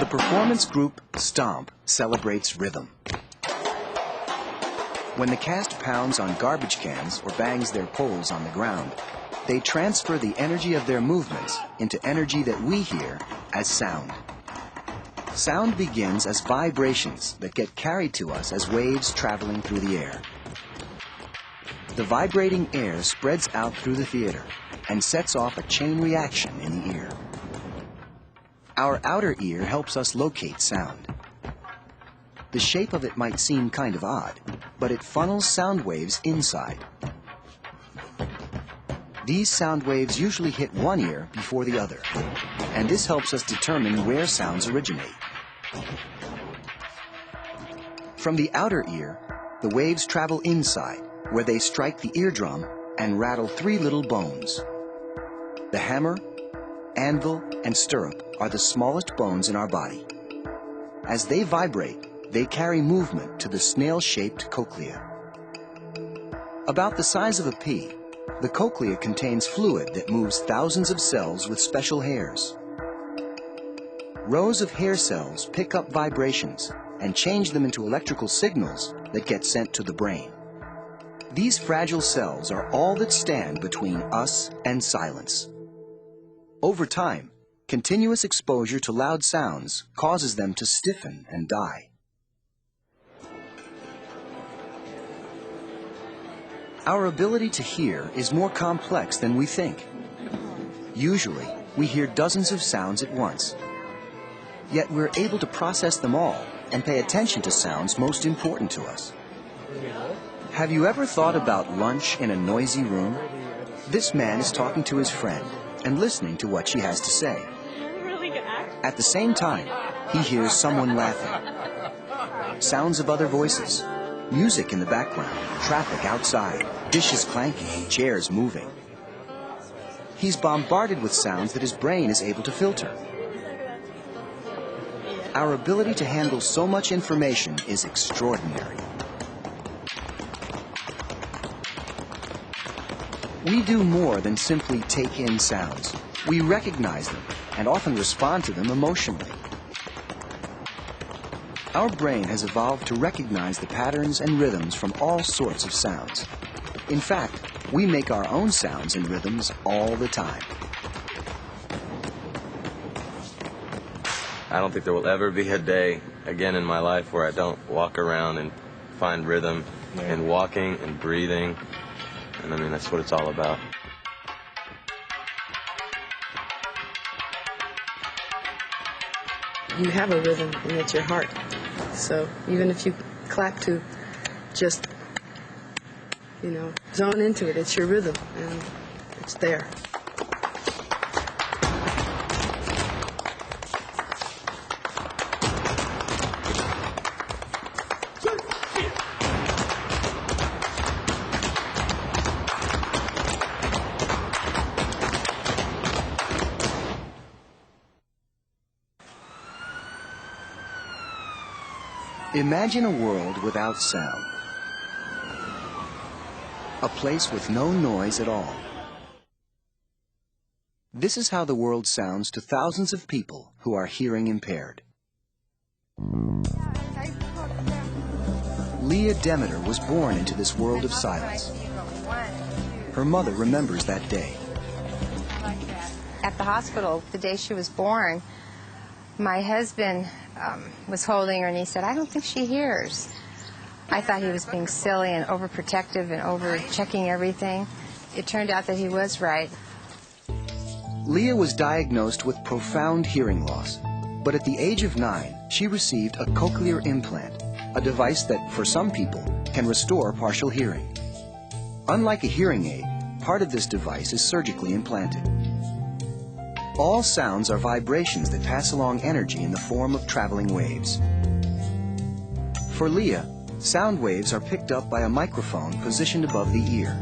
The performance group Stomp celebrates rhythm. When the cast pounds on garbage cans or bangs their poles on the ground, they transfer the energy of their movements into energy that we hear as sound. Sound begins as vibrations that get carried to us as waves traveling through the air. The vibrating air spreads out through the theater and sets off a chain reaction in the ear. Our outer ear helps us locate sound. The shape of it might seem kind of odd, but it funnels sound waves inside. These sound waves usually hit one ear before the other, and this helps us determine where sounds originate. From the outer ear, the waves travel inside, where they strike the eardrum and rattle three little bones. The hammer, anvil, and stirrup are the smallest bones in our body. As they vibrate, they carry movement to the snail-shaped cochlea. About the size of a pea, the cochlea contains fluid that moves thousands of cells with special hairs. Rows of hair cells pick up vibrations and change them into electrical signals that get sent to the brain. These fragile cells are all that stand between us and silence. Over time, continuous exposure to loud sounds causes them to stiffen and die. Our ability to hear is more complex than we think. Usually, we hear dozens of sounds at once. Yet we're able to process them all and pay attention to sounds most important to us. Have you ever thought about lunch in a noisy room? This man is talking to his friend and listening to what she has to say. At the same time, he hears someone laughing, sounds of other voices, music in the background, traffic outside, dishes clanking, chairs moving. He's bombarded with sounds that his brain is able to filter. Our ability to handle so much information is extraordinary. We do more than simply take in sounds. We recognize them and often respond to them emotionally. Our brain has evolved to recognize the patterns and rhythms from all sorts of sounds. In fact, we make our own sounds and rhythms all the time. I don't think there will ever be a day again in my life where I don't walk around and find rhythm in walking and breathing. And I mean, that's what it's all about. You have a rhythm, and it's your heart. So even if you clap to just, zone into it, it's your rhythm, and it's there. Imagine a world without sound. A place with no noise at all. This is how the world sounds to thousands of people who are hearing impaired. Leah Demeter was born into this world of silence. Her mother remembers that day. At the hospital, the day she was born, my husband was holding her, and he said, "I don't think she hears." I thought he was being silly and overprotective and over-checking everything. It turned out that he was right. Leah was diagnosed with profound hearing loss, but at the age of 9, she received a cochlear implant, a device that, for some people, can restore partial hearing. Unlike a hearing aid, part of this device is surgically implanted. All sounds are vibrations that pass along energy in the form of traveling waves. For Leah, sound waves are picked up by a microphone positioned above the ear.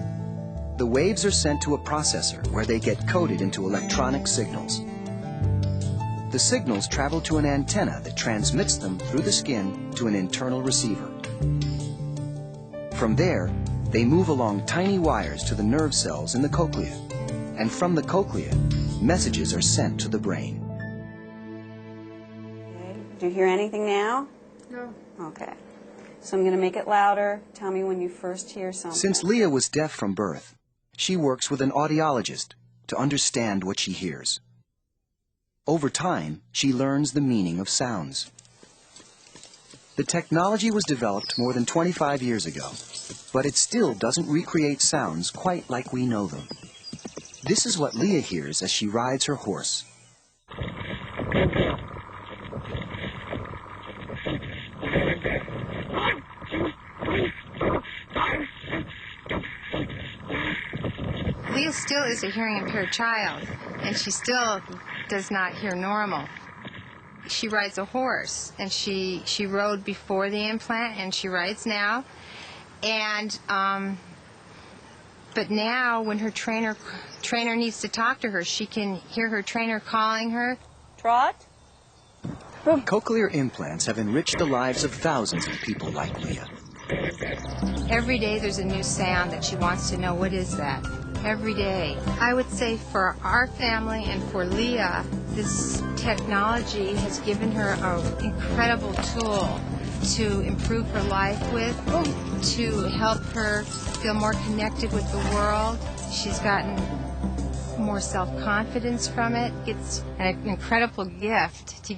The waves are sent to a processor where they get coded into electronic signals. The signals travel to an antenna that transmits them through the skin to an internal receiver. From there, they move along tiny wires to the nerve cells in the cochlea, and from the cochlea, messages are sent to the brain. Do you hear anything now? No. Okay. So I'm going to make it louder. Tell me when you first hear something. Since Leah was deaf from birth, she works with an audiologist to understand what she hears. Over time, she learns the meaning of sounds. The technology was developed more than 25 years ago, but it still doesn't recreate sounds quite like we know them. This is what Leah hears as she rides her horse. Leah still is a hearing impaired child, and she still does not hear normal. She rides a horse, and she rode before the implant, and she rides now. And but now, when her trainer needs to talk to her, she can hear her trainer calling her. Trot. Cochlear implants have enriched the lives of thousands of people like Leah. Every day there's a new sound that she wants to know, what is that? Every day. I would say for our family and for Leah, this technology has given her an incredible tool to improve her life with, to help her feel more connected with the world. She's gotten more self-confidence from it. It's an incredible gift to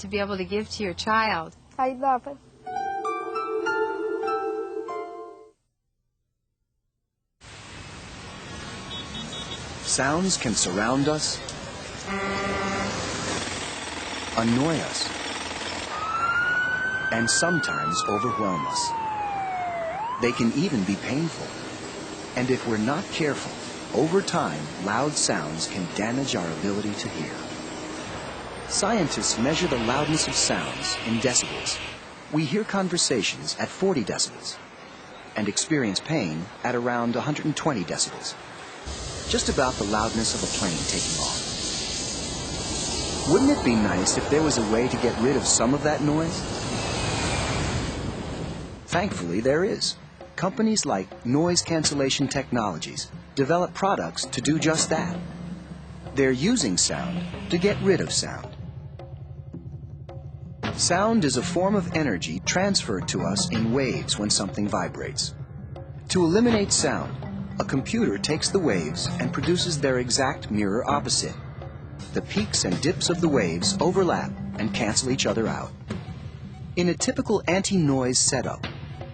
be able to give to your child. I love it. Sounds can surround us, annoy us, and sometimes overwhelm us. They can even be painful. And if we're not careful, over time, loud sounds can damage our ability to hear. Scientists measure the loudness of sounds in decibels. We hear conversations at 40 decibels and experience pain at around 120 decibels. Just about the loudness of a plane taking off. Wouldn't it be nice if there was a way to get rid of some of that noise? Thankfully, there is. Companies like Noise Cancellation Technologies develop products to do just that. They're using sound to get rid of sound. Sound is a form of energy transferred to us in waves when something vibrates. To eliminate sound, a computer takes the waves and produces their exact mirror opposite. The peaks and dips of the waves overlap and cancel each other out. In a typical anti-noise setup,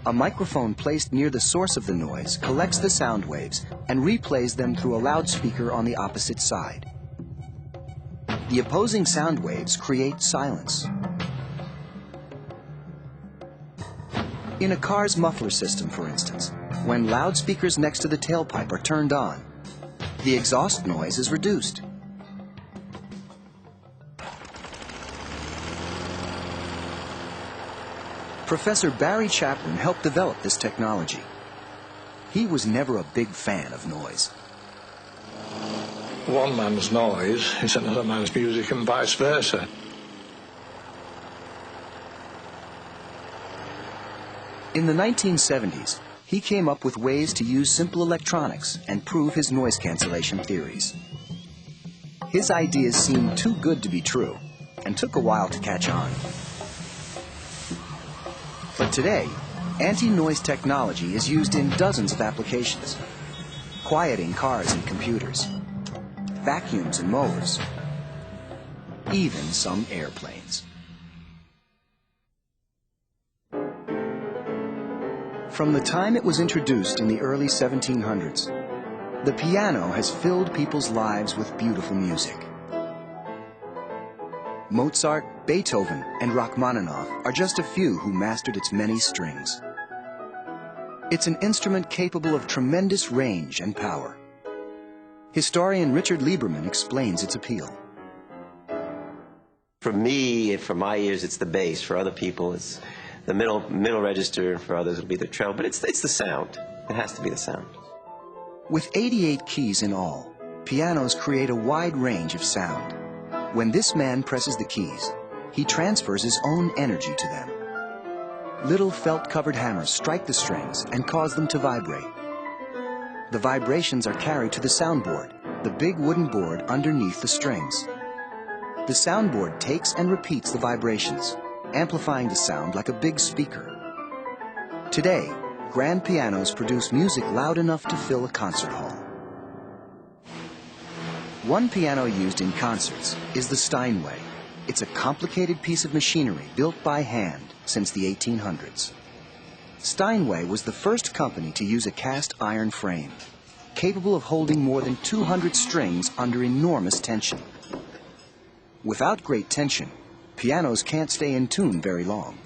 a microphone placed near the source of the noise collects the sound waves and replays them through a loudspeaker on the opposite side. The opposing sound waves create silence. In a car's muffler system, for instance, when loudspeakers next to the tailpipe are turned on, the exhaust noise is reduced. Professor Barry Chaplin helped develop this technology. He was never a big fan of noise. One man's noise is another man's music and vice versa. In the 1970s, he came up with ways to use simple electronics and prove his noise cancellation theories. His ideas seemed too good to be true and took a while to catch on. But today, anti-noise technology is used in dozens of applications. Quieting cars and computers, vacuums and mowers, even some airplanes. From the time it was introduced in the early 1700s, the piano has filled people's lives with beautiful music. Mozart, Beethoven, and Rachmaninoff are just a few who mastered its many strings. It's an instrument capable of tremendous range and power. Historian Richard Lieberman explains its appeal. For me, for my ears, it's the bass. For other people, it's the middle register. For others, it'll be the treble. But it's the sound. It has to be the sound. With 88 keys in all, pianos create a wide range of sound. When this man presses the keys, he transfers his own energy to them. Little felt-covered hammers strike the strings and cause them to vibrate. The vibrations are carried to the soundboard, the big wooden board underneath the strings. The The soundboard takes and repeats the vibrations, amplifying the sound like a big speaker. Today, grand pianos produce music loud enough to fill a concert hall. One piano used in concerts is the Steinway. It's a complicated piece of machinery built by hand since the 1800s. Steinway was the first company to use a cast iron frame, capable of holding more than 200 strings under enormous tension. Without great tension, pianos can't stay in tune very long.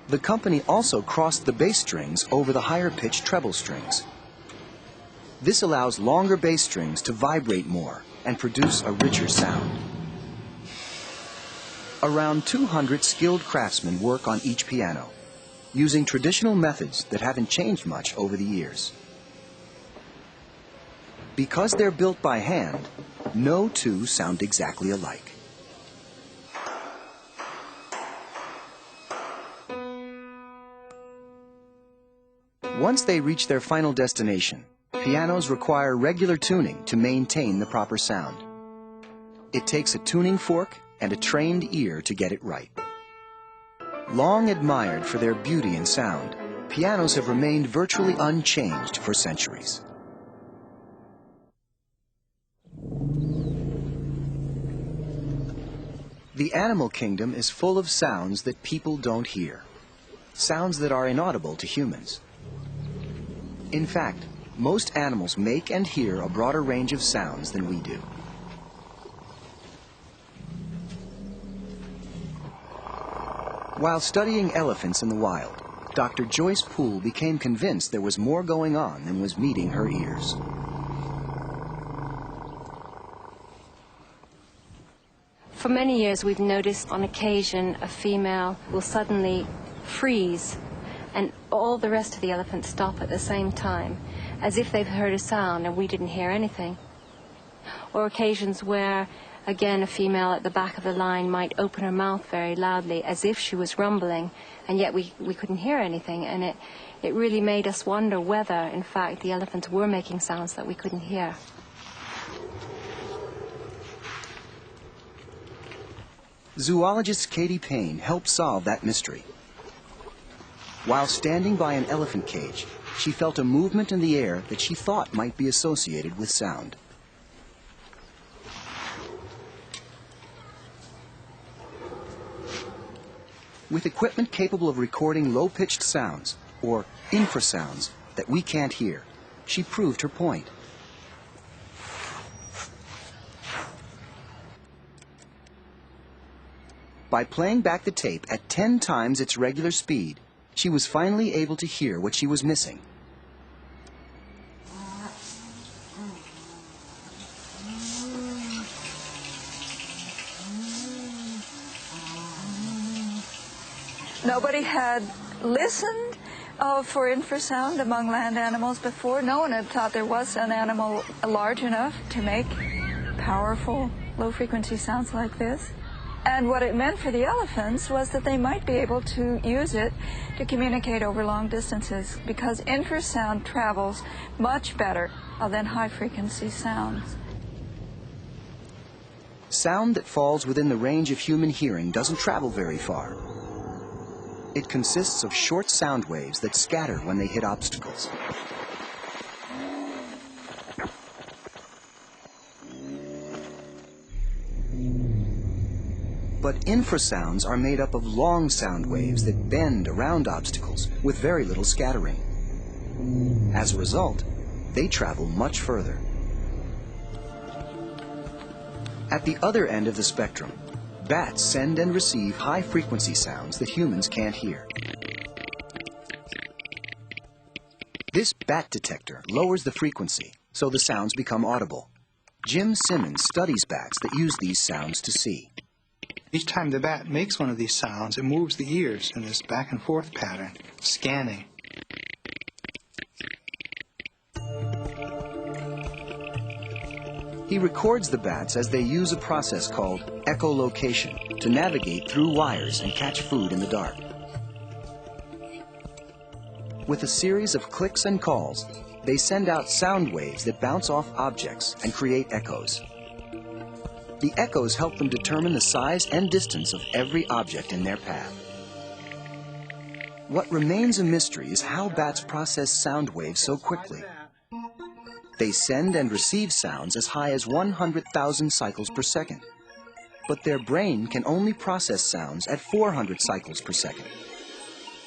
The company also crossed the bass strings over the higher-pitched treble strings. This allows longer bass strings to vibrate more and produce a richer sound. Around 200 skilled craftsmen work on each piano, using traditional methods that haven't changed much over the years. Because they're built by hand, no two sound exactly alike. Once they reach their final destination, pianos require regular tuning to maintain the proper sound. It takes a tuning fork and a trained ear to get it right. Long admired for their beauty and sound, pianos have remained virtually unchanged for centuries. The animal kingdom is full of sounds that people don't hear, sounds that are inaudible to humans. In fact, most animals make and hear a broader range of sounds than we do. While studying elephants in the wild, Dr. Joyce Poole became convinced there was more going on than was meeting her ears. For many years, we've noticed on occasion a female will suddenly freeze and all the rest of the elephants stop at the same time, as if they've heard a sound and we didn't hear anything. Or occasions where, again, a female at the back of the line might open her mouth very loudly as if she was rumbling, and yet we couldn't hear anything. And it really made us wonder whether, in fact, the elephants were making sounds that we couldn't hear. Zoologist Katie Payne helped solve that mystery. While standing by an elephant cage, she felt a movement in the air that she thought might be associated with sound. With equipment capable of recording low-pitched sounds, or infrasounds, that we can't hear, she proved her point. By playing back the tape at 10 times its regular speed, she was finally able to hear what she was missing. Nobody had listened for infrasound among land animals before. No one had thought there was an animal large enough to make powerful, low-frequency sounds like this. And what it meant for the elephants was that they might be able to use it to communicate over long distances, because infrasound travels much better than high-frequency sounds. Sound that falls within the range of human hearing doesn't travel very far. It consists of short sound waves that scatter when they hit obstacles. But infrasounds are made up of long sound waves that bend around obstacles with very little scattering. As a result, they travel much further. At the other end of the spectrum, bats send and receive high-frequency sounds that humans can't hear. This bat detector lowers the frequency, so the sounds become audible. Jim Simmons studies bats that use these sounds to see. Each time the bat makes one of these sounds, it moves the ears in this back and forth pattern, scanning. He records the bats as they use a process called echolocation to navigate through wires and catch food in the dark. With a series of clicks and calls, they send out sound waves that bounce off objects and create echoes. The echoes help them determine the size and distance of every object in their path. What remains a mystery is how bats process sound waves so quickly. They send and receive sounds as high as 100,000 cycles per second. But their brain can only process sounds at 400 cycles per second.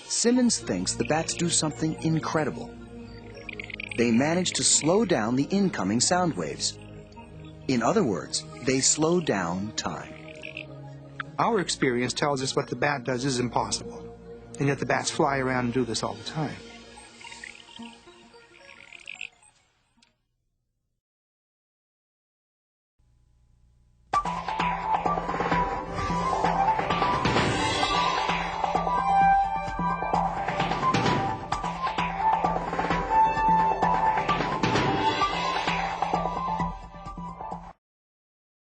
Simmons thinks the bats do something incredible. They manage to slow down the incoming sound waves. In other words, they slow down time. Our experience tells us what the bat does is impossible, and yet the bats fly around and do this all the time.